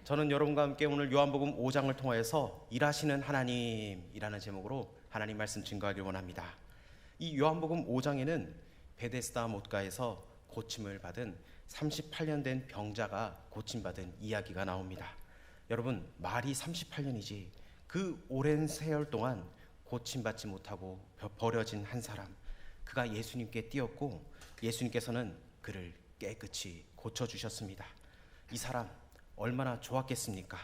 저는 여러분과 함께 오늘 요한복음 5장을 통하여서 일하시는 하나님이라는 제목으로 하나님 말씀 증거하길 원합니다. 이 요한복음 5장에는 베데스다 못가에서 고침을 받은 38년 된 병자가 고침받은 이야기가 나옵니다. 여러분, 말이 38년이지 그 오랜 세월 동안 고침받지 못하고 버려진 한 사람, 그가 예수님께 뛰었고 예수님께서는 그를 깨끗이 고쳐주셨습니다. 이 사람 얼마나 좋았겠습니까?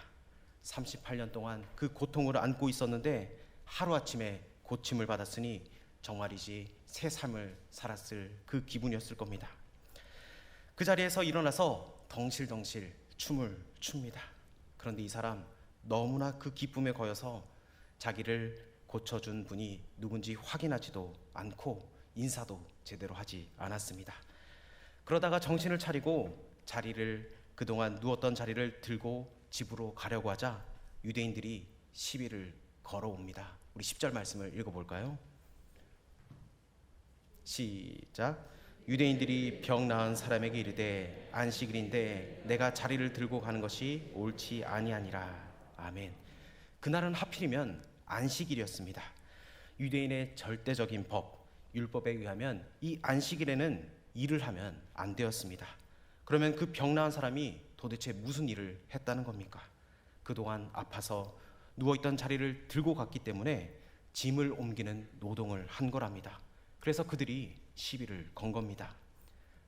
38년 동안 그 고통을 안고 있었는데 하루아침에 고침을 받았으니 정말이지 새 삶을 살았을 그 기분이었을 겁니다. 그 자리에서 일어나서 덩실덩실 춤을 춥니다. 그런데 이 사람 너무나 그 기쁨에 거여서 자기를 고쳐준 분이 누군지 확인하지도 않고 인사도 제대로 하지 않았습니다. 그러다가 정신을 차리고 그동안 누웠던 자리를 들고 집으로 가려고 하자 유대인들이 시비를 걸어옵니다. 우리 10절 말씀을 읽어볼까요? 시작. 유대인들이 병 나은 사람에게 이르되 안식일인데 내가 자리를 들고 가는 것이 옳지 아니하니라. 아멘. 그날은 하필이면 안식일이었습니다. 유대인의 절대적인 법, 율법에 의하면 이 안식일에는 일을 하면 안 되었습니다. 그러면 그 병 나은 사람이 도대체 무슨 일을 했다는 겁니까? 그동안 아파서 누워있던 자리를 들고 갔기 때문에 짐을 옮기는 노동을 한 거랍니다. 그래서 그들이 시비를 건 겁니다.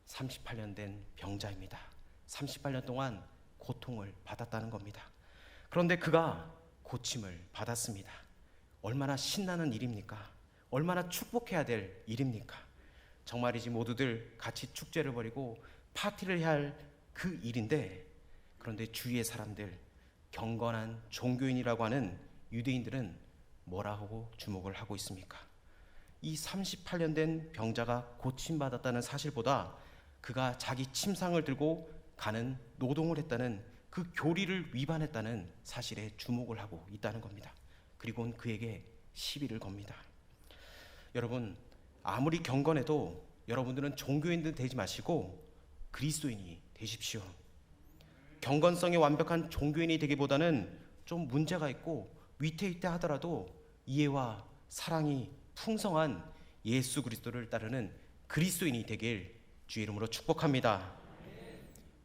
38년 된 병자입니다. 38년 동안 고통을 받았다는 겁니다. 그런데 그가 고침을 받았습니다. 얼마나 신나는 일입니까? 얼마나 축복해야 될 일입니까? 정말이지 모두들 같이 축제를 벌이고 파티를 해야 할 그 일인데, 그런데 주위의 사람들, 경건한 종교인이라고 하는 유대인들은 뭐라 하고 주목을 하고 있습니까? 이 38년 된 병자가 고침받았다는 사실보다 그가 자기 침상을 들고 가는 노동을 했다는 그 교리를 위반했다는 사실에 주목을 하고 있다는 겁니다. 그리고는 그에게 시비를 겁니다. 여러분, 아무리 경건해도 여러분들은 종교인들 되지 마시고 그리스도인이 되십시오. 경건성이 완벽한 종교인이 되기보다는 좀 문제가 있고 위태위태하더라도 이해와 사랑이 풍성한 예수 그리스도를 따르는 그리스도인이 되길 주의 이름으로 축복합니다.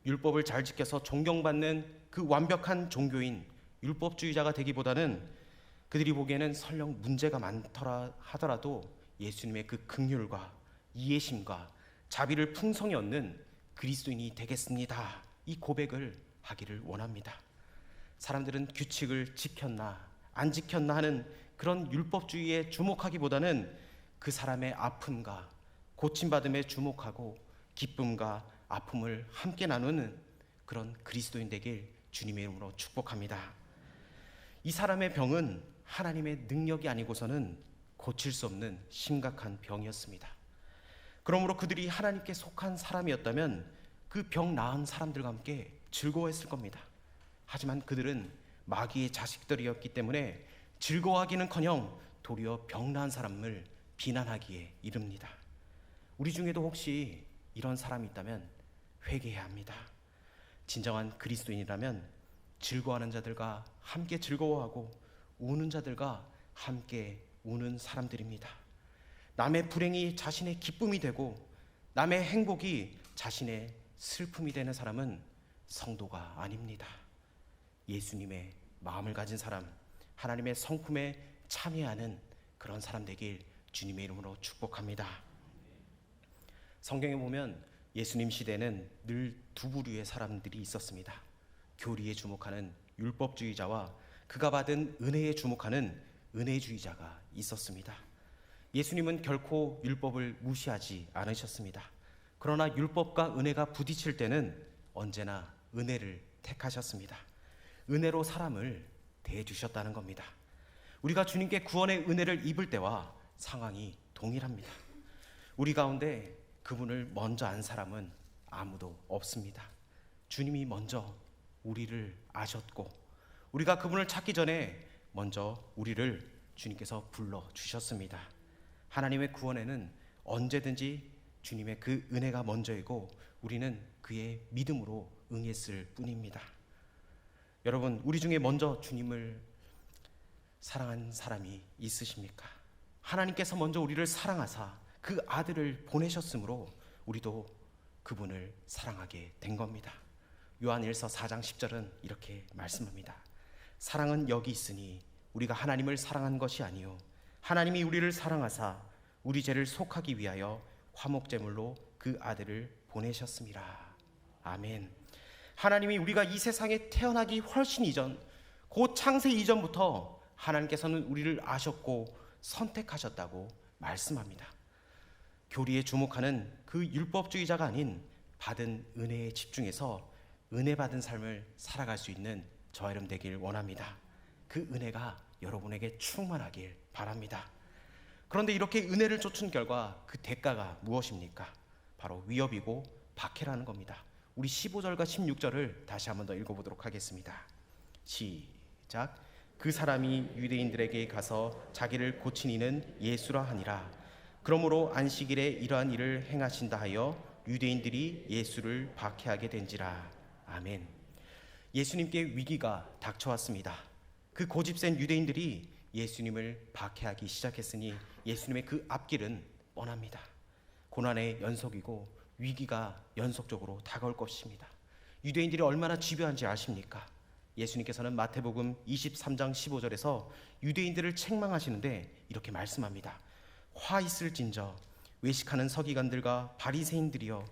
율법을 잘 지켜서 존경받는 그 완벽한 종교인, 율법주의자가 되기보다는 그들이 보기에는 설령 문제가 많더라 하더라도 예수님의 그 긍휼과 이해심과 자비를 풍성히 얻는 그리스도인이 되겠습니다. 이 고백을 하기를 원합니다. 사람들은 규칙을 지켰나 안 지켰나 하는 그런 율법주의에 주목하기보다는 그 사람의 아픔과 고침받음에 주목하고 기쁨과 아픔을 함께 나누는 그런 그리스도인 되길 주님의 이름으로 축복합니다. 이 사람의 병은 하나님의 능력이 아니고서는 고칠 수 없는 심각한 병이었습니다. 그러므로 그들이 하나님께 속한 사람이었다면 그 병 나은 사람들과 함께 즐거워했을 겁니다. 하지만 그들은 마귀의 자식들이었기 때문에 즐거워하기는커녕 도리어 병 나은 사람을 비난하기에 이릅니다. 우리 중에도 혹시 이런 사람이 있다면 회개해야 합니다. 진정한 그리스도인이라면 즐거워하는 자들과 함께 즐거워하고 우는 자들과 함께 우는 사람들입니다. 남의 불행이 자신의 기쁨이 되고 남의 행복이 자신의 슬픔이 되는 사람은 성도가 아닙니다. 예수님의 마음을 가진 사람, 하나님의 성품에 참여하는 그런 사람 되길 주님의 이름으로 축복합니다. 성경에 보면 예수님 시대에는 늘 두 부류의 사람들이 있었습니다. 교리에 주목하는 율법주의자와 그가 받은 은혜에 주목하는 은혜주의자가 있었습니다. 예수님은 결코 율법을 무시하지 않으셨습니다. 그러나 율법과 은혜가 부딪힐 때는 언제나 은혜를 택하셨습니다. 은혜로 사람을 대해주셨다는 겁니다. 우리가 주님께 구원의 은혜를 입을 때와 상황이 동일합니다. 우리 가운데 그분을 먼저 안 사람은 아무도 없습니다. 주님이 먼저 우리를 아셨고 우리가 그분을 찾기 전에 먼저 우리를 주님께서 불러주셨습니다. 하나님의 구원에는 언제든지 주님의 그 은혜가 먼저이고 우리는 그의 믿음으로 응했을 뿐입니다. 여러분, 우리 중에 먼저 주님을 사랑한 사람이 있으십니까? 하나님께서 먼저 우리를 사랑하사 그 아들을 보내셨으므로 우리도 그분을 사랑하게 된 겁니다. 요한일서 4장 10절은 이렇게 말씀합니다. 사랑은 여기 있으니 우리가 하나님을 사랑한 것이 아니요 하나님이 우리를 사랑하사 우리 죄를 속하기 위하여 화목제물로 그 아들을 보내셨습니다. 아멘. 하나님이 우리가 이 세상에 태어나기 훨씬 이전, 곧 창세 이전부터 하나님께서는 우리를 아셨고 선택하셨다고 말씀합니다. 교리에 주목하는 그 율법주의자가 아닌 받은 은혜에 집중해서 은혜 받은 삶을 살아갈 수 있는 저와 여러분 되길 원합니다. 그 은혜가 여러분에게 충만하길 바랍니다. 그런데 이렇게 은혜를 쫓은 결과 그 대가가 무엇입니까? 바로 위협이고 박해라는 겁니다. 우리 15절과 16절을 다시 한번 더 읽어보도록 하겠습니다. 시작. 그 사람이 유대인들에게 가서 자기를 고친 이는 예수라 하니라. 그러므로 안식일에 이러한 일을 행하신다 하여 유대인들이 예수를 박해하게 된지라. 아멘. 예수님께 위기가 닥쳐왔습니다. 그 고집센 유대인들이 예수님을 박해하기 시작했으니 예수님의 그 앞길은 뻔합니다. 고난의 연속이고 위기가 연속적으로 다가올 것입니다. 유대인들이 얼마나 집요한지 아십니까? 예수님께서는 마태복음 23장 15절에서 유대인들을 책망하시는데 이렇게 말씀합니다. 화 있을진저 외식하는 서기관들과 바리새인들이여,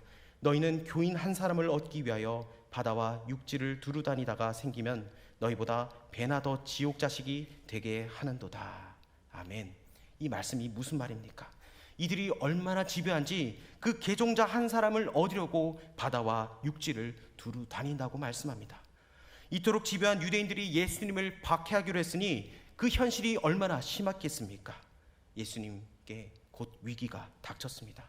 너희는 교인 한 사람을 얻기 위하여 바다와 육지를 두루 다니다가 생기면 너희보다 배나 더 지옥 자식이 되게 하는도다. 아멘. 이 말씀이 무슨 말입니까? 이들이 얼마나 집요한지 그 개종자 한 사람을 얻으려고 바다와 육지를 두루 다닌다고 말씀합니다. 이토록 집요한 유대인들이 예수님을 박해하기로 했으니 그 현실이 얼마나 심했겠습니까? 예수님께 곧 위기가 닥쳤습니다.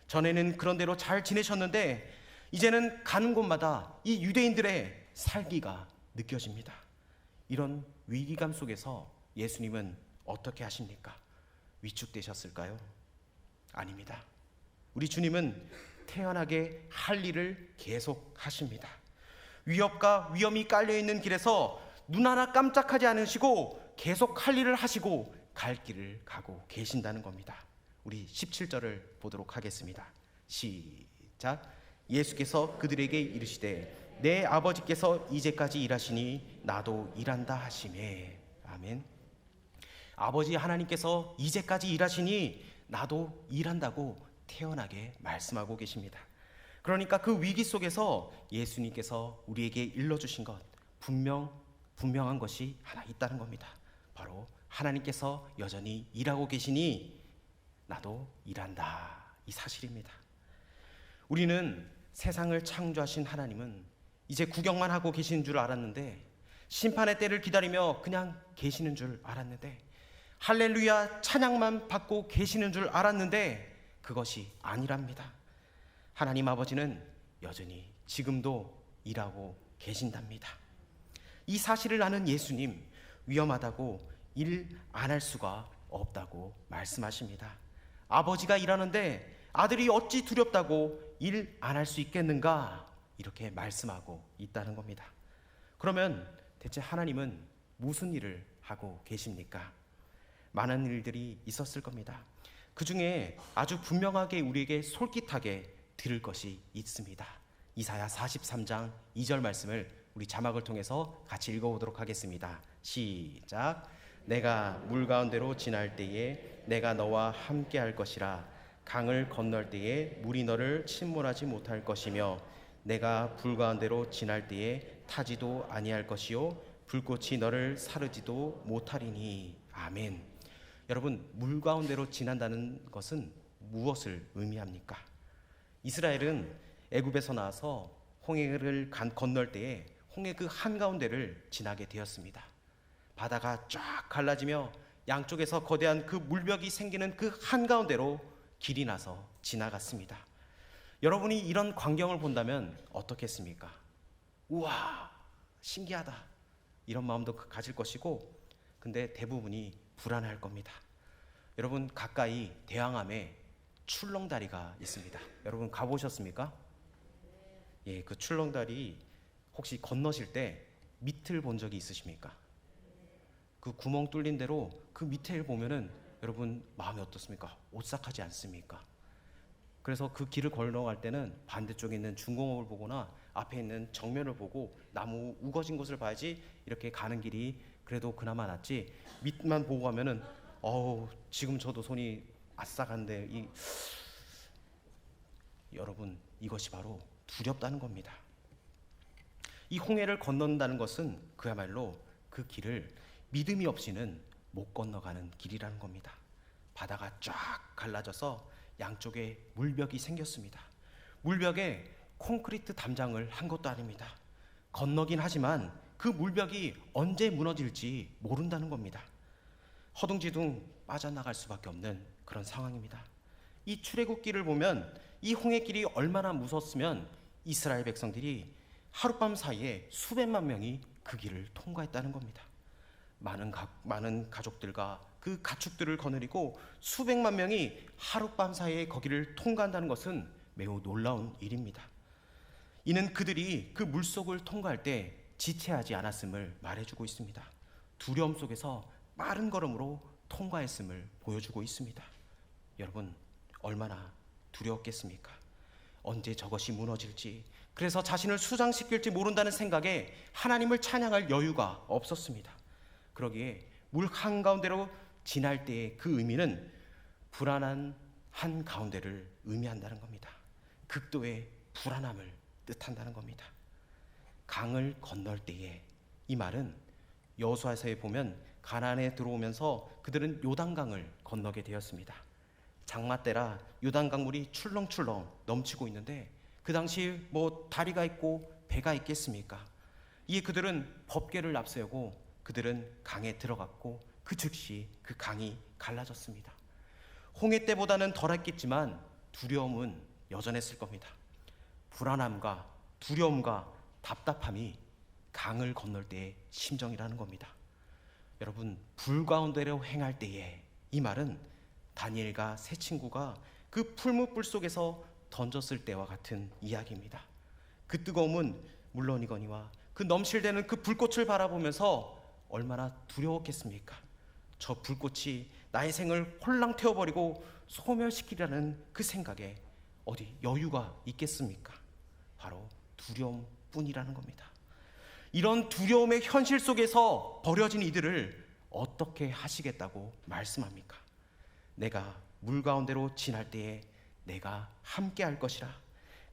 전에는 그런 대로 잘 지내셨는데 이제는 가는 곳마다 이 유대인들의 살기가 느껴집니다. 이런 위기감 속에서 예수님은 어떻게 하십니까? 위축되셨을까요? 아닙니다. 우리 주님은 태연하게 할 일을 계속 하십니다. 위협과 위험이 깔려있는 길에서 눈 하나 깜짝하지 않으시고 계속 할 일을 하시고 갈 길을 가고 계신다는 겁니다. 우리 17절을 보도록 하겠습니다. 시작. 예수께서 그들에게 이르시되 내 아버지께서 이제까지 일하시니 나도 일한다 하시매. 아멘. 아버지 하나님께서 이제까지 일하시니 나도 일한다고 태연하게 말씀하고 계십니다. 그러니까 그 위기 속에서 예수님께서 우리에게 일러주신 것 분명한 것이 하나 있다는 겁니다. 바로 하나님께서 여전히 일하고 계시니 나도 일한다, 이 사실입니다. 우리는 세상을 창조하신 하나님은 이제 구경만 하고 계시는 줄 알았는데, 심판의 때를 기다리며 그냥 계시는 줄 알았는데, 할렐루야 찬양만 받고 계시는 줄 알았는데 그것이 아니랍니다. 하나님 아버지는 여전히 지금도 일하고 계신답니다. 이 사실을 아는 예수님, 위험하다고 일 안 할 수가 없다고 말씀하십니다. 아버지가 일하는데 아들이 어찌 두렵다고 일 안 할 수 있겠는가, 이렇게 말씀하고 있다는 겁니다. 그러면 대체 하나님은 무슨 일을 하고 계십니까? 많은 일들이 있었을 겁니다. 그 중에 아주 분명하게 우리에게 솔깃하게 들을 것이 있습니다. 이사야 43장 2절 말씀을 우리 자막을 통해서 같이 읽어보도록 하겠습니다. 시작. 내가 물 가운데로 지날 때에 내가 너와 함께 할 것이라. 강을 건널 때에 물이 너를 침몰하지 못할 것이며 내가 불 가운데로 지날 때에 타지도 아니할 것이요 불꽃이 너를 사르지도 못하리니. 아멘. 여러분, 물 가운데로 지난다는 것은 무엇을 의미합니까? 이스라엘은 애굽에서 나와서 홍해를 건널 때에 홍해 그 한가운데를 지나게 되었습니다. 바다가 쫙 갈라지며 양쪽에서 거대한 그 물벽이 생기는 그 한가운데로 길이 나서 지나갔습니다. 여러분이 이런 광경을 본다면 어떻겠습니까? 우와, 신기하다, 이런 마음도 가질 것이고, 근데 대부분이 불안할 겁니다. 여러분, 가까이 대왕암에 출렁다리가 있습니다. 여러분 가보셨습니까? 예, 그 출렁다리 혹시 건너실 때 밑을 본 적이 있으십니까? 그 구멍 뚫린 대로 그 밑을 보면은 여러분 마음이 어떻습니까? 오싹하지 않습니까? 그래서 그 길을 건너갈 때는 반대쪽에 있는 중공업을 보거나 앞에 있는 정면을 보고 나무 우거진 곳을 봐야지 이렇게 가는 길이 그래도 그나마 낫지, 밑만 보고 가면은 지금 저도 손이 아싹한데 여러분, 이것이 바로 두렵다는 겁니다. 이 홍해를 건넌다는 것은 그야말로 그 길을 믿음이 없이는 못 건너가는 길이라는 겁니다. 바다가 쫙 갈라져서 양쪽에 물벽이 생겼습니다. 물벽에 콘크리트 담장을 한 것도 아닙니다. 건너긴 하지만 그 물벽이 언제 무너질지 모른다는 겁니다. 허둥지둥 빠져나갈 수밖에 없는 그런 상황입니다. 이 출애굽길을 보면 이 홍해길이 얼마나 무섭으면 이스라엘 백성들이 하룻밤 사이에 수백만 명이 그 길을 통과했다는 겁니다. 많은 가족들과 그 가축들을 거느리고 수백만 명이 하룻밤 사이에 거기를 통과한다는 것은 매우 놀라운 일입니다. 이는 그들이 그 물속을 통과할 때 지체하지 않았음을 말해주고 있습니다. 두려움 속에서 빠른 걸음으로 통과했음을 보여주고 있습니다. 여러분, 얼마나 두려웠겠습니까? 언제 저것이 무너질지, 그래서 자신을 수장시킬지 모른다는 생각에 하나님을 찬양할 여유가 없었습니다. 그러기에 물 한가운데로 지날 때의 그 의미는 불안한 한가운데를 의미한다는 겁니다. 극도의 불안함을 뜻한다는 겁니다. 강을 건널 때에, 이 말은 여호수아서에 보면 가나안에 들어오면서 그들은 요단강을 건너게 되었습니다. 장마 때라 요단강 물이 출렁출렁 넘치고 있는데 그 당시 다리가 있고 배가 있겠습니까? 이 그들은 법궤를 앞세우고 그들은 강에 들어갔고 그 즉시 그 강이 갈라졌습니다. 홍해 때보다는 덜했겠지만 두려움은 여전했을 겁니다. 불안함과 두려움과 답답함이 강을 건널 때의 심정이라는 겁니다. 여러분, 불 가운데로 행할 때에, 이 말은 다니엘과 세 친구가 그 풀무불 속에서 던졌을 때와 같은 이야기입니다. 그 뜨거움은 물론이거니와 그 넘실대는 그 불꽃을 바라보면서 얼마나 두려웠겠습니까? 저 불꽃이 나의 생을 홀랑 태워버리고 소멸시키려는 그 생각에 어디 여유가 있겠습니까? 바로 두려움뿐이라는 겁니다. 이런 두려움의 현실 속에서 버려진 이들을 어떻게 하시겠다고 말씀합니까? 내가 물 가운데로 지날 때에 내가 함께 할 것이라.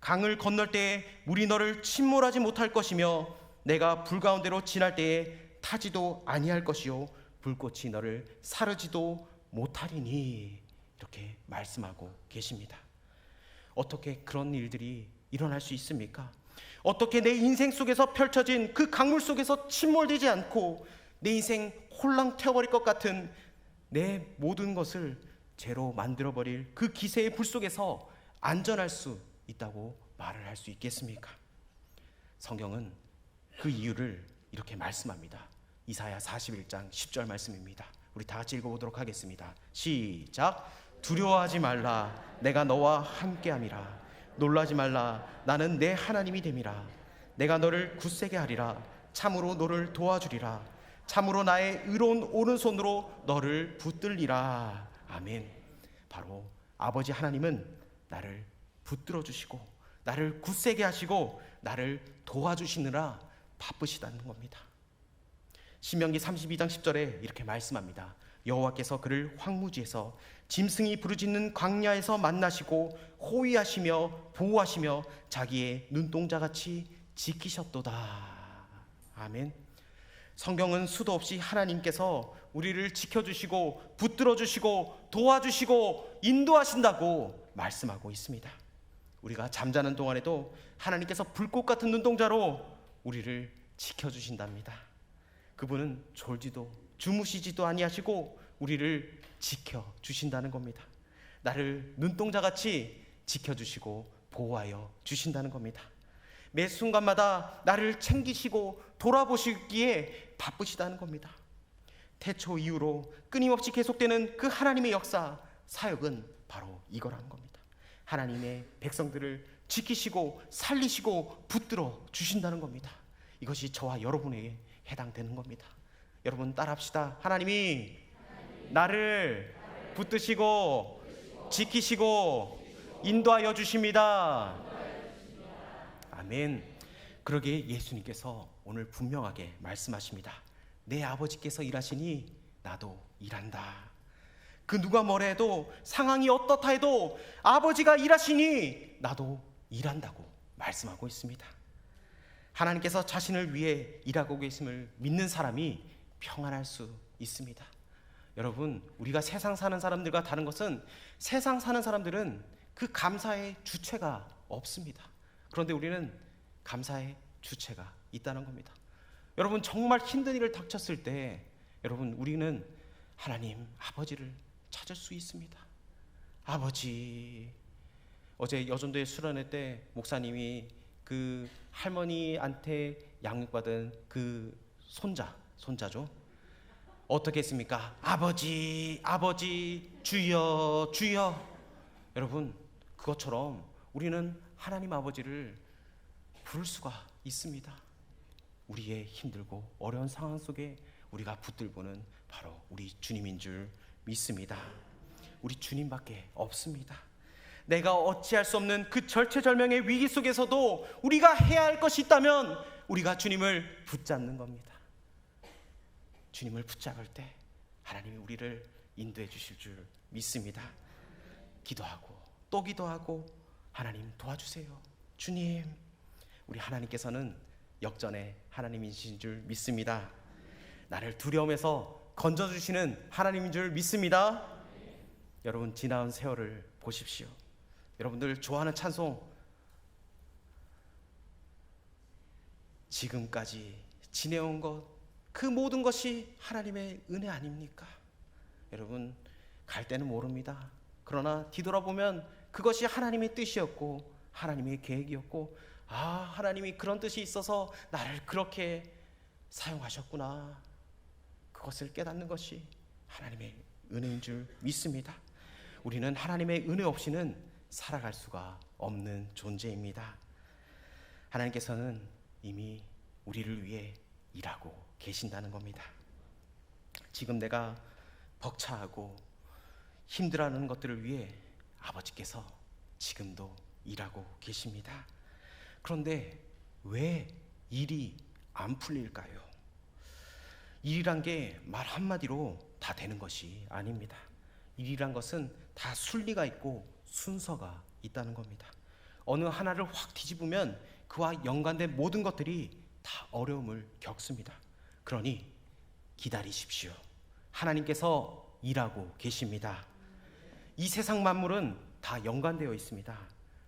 강을 건널 때에 물이 너를 침몰하지 못할 것이며 내가 불 가운데로 지날 때에 타지도 아니할 것이요 불꽃이 너를 사르지도 못하리니, 이렇게 말씀하고 계십니다. 어떻게 그런 일들이 일어날 수 있습니까? 어떻게 내 인생 속에서 펼쳐진 그 강물 속에서 침몰되지 않고 내 인생 홀랑 태워버릴 것 같은 내 모든 것을 죄로 만들어버릴 그 기세의 불 속에서 안전할 수 있다고 말을 할 수 있겠습니까? 성경은 그 이유를 이렇게 말씀합니다. 이사야 41장 10절 말씀입니다. 우리 다 같이 읽어보도록 하겠습니다. 시작. 두려워하지 말라, 내가 너와 함께함이라. 놀라지 말라, 나는 내 하나님이 됨이라. 내가 너를 굳세게 하리라. 참으로 너를 도와주리라. 참으로 나의 의로운 오른손으로 너를 붙들리라. 아멘. 바로 아버지 하나님은 나를 붙들어 주시고 나를 굳세게 하시고 나를 도와주시느라 바쁘시다는 겁니다. 신명기 32장 10절에 이렇게 말씀합니다. 여호와께서 그를 황무지에서 짐승이 부르짖는 광야에서 만나시고 호위하시며 보호하시며 자기의 눈동자같이 지키셨도다. 아멘. 성경은 수도 없이 하나님께서 우리를 지켜주시고 붙들어주시고 도와주시고 인도하신다고 말씀하고 있습니다. 우리가 잠자는 동안에도 하나님께서 불꽃 같은 눈동자로 우리를 지켜주신답니다. 그분은 졸지도 주무시지도 아니하시고 우리를 지켜주신다는 겁니다. 나를 눈동자같이 지켜주시고 보호하여 주신다는 겁니다. 매 순간마다 나를 챙기시고 돌아보시기에 바쁘시다는 겁니다. 태초 이후로 끊임없이 계속되는 그 하나님의 역사, 사역은 바로 이거라는 겁니다. 하나님의 백성들을 지키시고 살리시고 붙들어 주신다는 겁니다. 이것이 저와 여러분에게 해당되는 겁니다. 여러분 따라합시다. 하나님이 나를 붙드시고 지키시고 인도하여 주십니다. 아멘. 그러기에 예수님께서 오늘 분명하게 말씀하십니다. 내 아버지께서 일하시니 나도 일한다. 그 누가 뭐라 해도, 상황이 어떻다 해도 아버지가 일하시니 나도 일한다고 말씀하고 있습니다. 하나님께서 자신을 위해 일하고 계심을 믿는 사람이 평안할 수 있습니다. 여러분, 우리가 세상 사는 사람들과 다른 것은, 세상 사는 사람들은 그 감사의 주체가 없습니다. 그런데 우리는 감사의 주체가 있다는 겁니다. 여러분, 정말 힘든 일을 닥쳤을 때 여러분, 우리는 하나님 아버지를 찾을 수 있습니다. 아버지, 어제 여전도의 수련회 때 목사님이 그 할머니한테 양육받은 그 손자죠. 어떻게 했습니까? 아버지, 아버지, 주여, 주여. 여러분, 그것처럼 우리는 하나님 아버지를 부를 수가 있습니다. 우리의 힘들고 어려운 상황 속에 우리가 붙들고는 바로 우리 주님인 줄 믿습니다. 우리 주님밖에 없습니다. 내가 어찌할 수 없는 그 절체절명의 위기 속에서도 우리가 해야 할 것이 있다면 우리가 주님을 붙잡는 겁니다. 주님을 붙잡을 때 하나님이 우리를 인도해 주실 줄 믿습니다. 기도하고 또 기도하고, 하나님 도와주세요. 주님, 우리 하나님께서는 역전의 하나님이신 줄 믿습니다. 나를 두려움에서 건져주시는 하나님인 줄 믿습니다. 여러분, 지나온 세월을 보십시오. 여러분들 좋아하는 찬송, 지금까지 지내온 것, 그 모든 것이 하나님의 은혜 아닙니까? 여러분, 갈 때는 모릅니다. 그러나 뒤돌아보면 그것이 하나님의 뜻이었고 하나님의 계획이었고, 하나님이 그런 뜻이 있어서 나를 그렇게 사용하셨구나, 그것을 깨닫는 것이 하나님의 은혜인 줄 믿습니다. 우리는 하나님의 은혜 없이는 살아갈 수가 없는 존재입니다. 하나님께서는 이미 우리를 위해 일하고 계신다는 겁니다. 지금 내가 벅차하고 힘들어하는 것들을 위해 아버지께서 지금도 일하고 계십니다. 그런데 왜 일이 안 풀릴까요? 일이란 게 말 한마디로 다 되는 것이 아닙니다. 일이란 것은 다 순리가 있고 순서가 있다는 겁니다. 어느 하나를 확 뒤집으면 그와 연관된 모든 것들이 다 어려움을 겪습니다. 그러니 기다리십시오. 하나님께서 일하고 계십니다. 이 세상 만물은 다 연관되어 있습니다.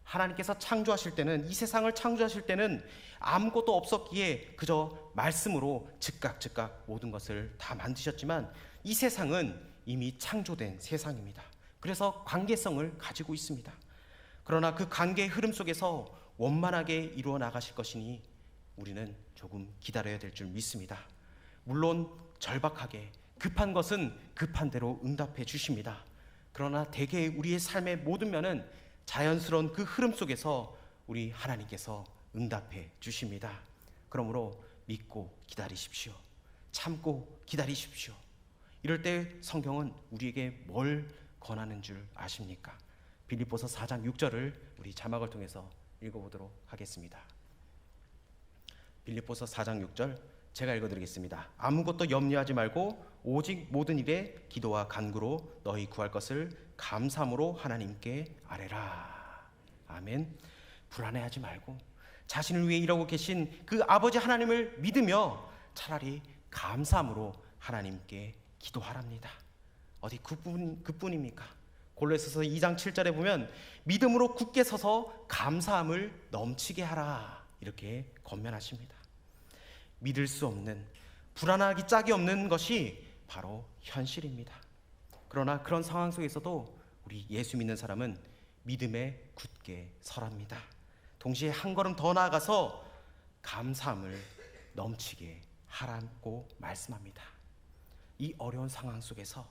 하나님께서 창조하실 때는, 이 세상을 창조하실 때는 아무것도 없었기에 그저 말씀으로 즉각 모든 것을 다 만드셨지만, 이 세상은 이미 창조된 세상입니다. 그래서 관계성을 가지고 있습니다. 그러나 그 관계의 흐름 속에서 원만하게 이루어 나가실 것이니 우리는 조금 기다려야 될 줄 믿습니다. 물론 절박하게 급한 것은 급한 대로 응답해 주십니다. 그러나 대개 우리의 삶의 모든 면은 자연스러운 그 흐름 속에서 우리 하나님께서 응답해 주십니다. 그러므로 믿고 기다리십시오. 참고 기다리십시오. 이럴 때 성경은 우리에게 뭘 권하는 줄 아십니까? 빌립보서 4장 6절을 우리 자막을 통해서 읽어보도록 하겠습니다. 빌립보서 4장 6절 제가 읽어드리겠습니다. 아무것도 염려하지 말고 오직 모든 일에 기도와 간구로 너희 구할 것을 감사함으로 하나님께 아뢰라. 아멘. 불안해하지 말고 자신을 위해 일하고 계신 그 아버지 하나님을 믿으며 차라리 감사함으로 하나님께 기도하랍니다. 어디 그뿐입니까? 골로새서 2장 7절에 보면 믿음으로 굳게 서서 감사함을 넘치게 하라, 이렇게 권면하십니다. 믿을 수 없는, 불안하기 짝이 없는 것이 바로 현실입니다. 그러나 그런 상황 속에서도 우리 예수 믿는 사람은 믿음에 굳게 서랍니다. 동시에 한 걸음 더 나아가서 감사함을 넘치게 하라고 말씀합니다. 이 어려운 상황 속에서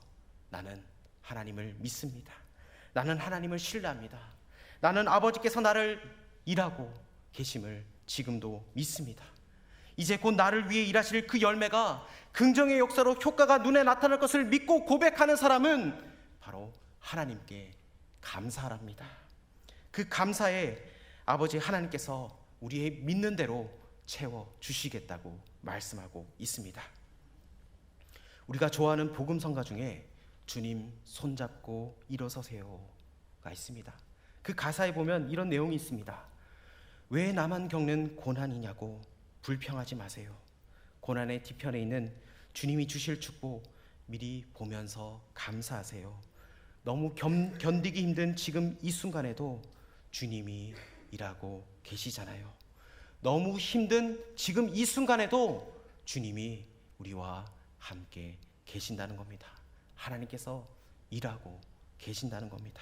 나는 하나님을 믿습니다. 나는 하나님을 신뢰합니다. 나는 아버지께서 나를 일하고 계심을 지금도 믿습니다. 이제 곧 나를 위해 일하실 그 열매가 긍정의 역사로 효과가 눈에 나타날 것을 믿고 고백하는 사람은 바로 하나님께 감사합니다. 그 감사에 아버지 하나님께서 우리의 믿는 대로 채워 주시겠다고 말씀하고 있습니다. 우리가 좋아하는 복음성가 중에 주님 손잡고 일어서세요가 있습니다. 그 가사에 보면 이런 내용이 있습니다. 왜 나만 겪는 고난이냐고 불평하지 마세요. 고난의 뒤편에 있는 주님이 주실 축복 미리 보면서 감사하세요. 너무 견디기 힘든 지금 이 순간에도 주님이 일하고 계시잖아요. 너무 힘든 지금 이 순간에도 주님이 우리와 함께 계신다는 겁니다. 하나님께서 일하고 계신다는 겁니다.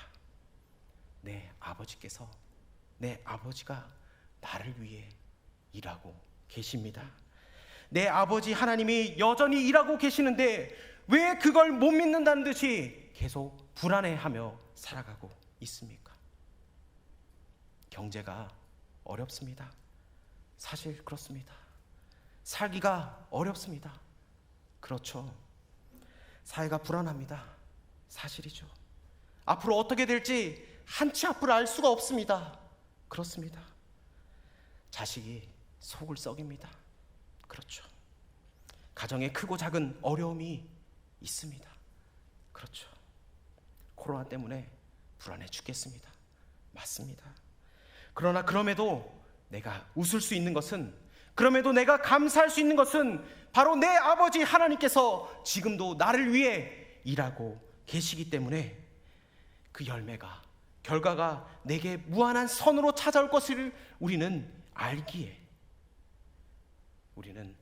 내 아버지께서, 내 아버지가 나를 위해 일하고 계십니다. 내 아버지 하나님이 여전히 일하고 계시는데 왜 그걸 못 믿는다는 듯이 계속 불안해하며 살아가고 있습니까? 경제가 어렵습니다. 사실 그렇습니다. 살기가 어렵습니다. 그렇죠. 사회가 불안합니다. 사실이죠. 앞으로 어떻게 될지 한치 앞을 알 수가 없습니다. 그렇습니다. 자식이 속을 썩입니다. 그렇죠. 가정에 크고 작은 어려움이 있습니다. 그렇죠. 코로나 때문에 불안해 죽겠습니다. 맞습니다. 그러나 그럼에도 내가 웃을 수 있는 것은, 그럼에도 내가 감사할 수 있는 것은 바로 내 아버지 하나님께서 지금도 나를 위해 일하고 계시기 때문에 그 열매가, 결과가 내게 무한한 선으로 찾아올 것을 우리는 알기에 우리는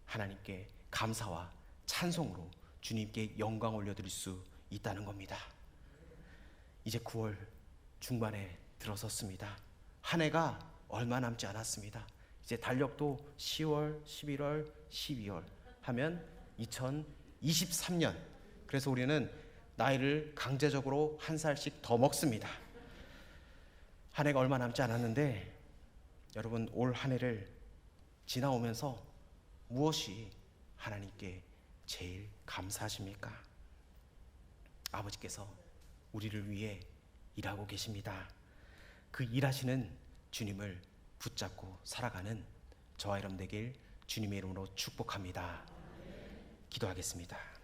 하나님께 감사와 찬송으로 주님께 영광 올려드릴 수 있다는 겁니다. 이제 9월 중반에 들어섰습니다. 한 해가 얼마 남지 않았습니다. 이제 달력도 10월, 11월, 12월 하면 2023년. 그래서 우리는 나이를 강제적으로 한 살씩 더 먹습니다. 한 해가 얼마 남지 않았는데 여러분, 올 한 해를 지나오면서 무엇이 하나님께 제일 감사하십니까? 아버지께서 우리를 위해 일하고 계십니다. 그 일하시는 주님을 붙잡고 살아가는 저와 여러분 되길 주님의 이름으로 축복합니다. 기도하겠습니다.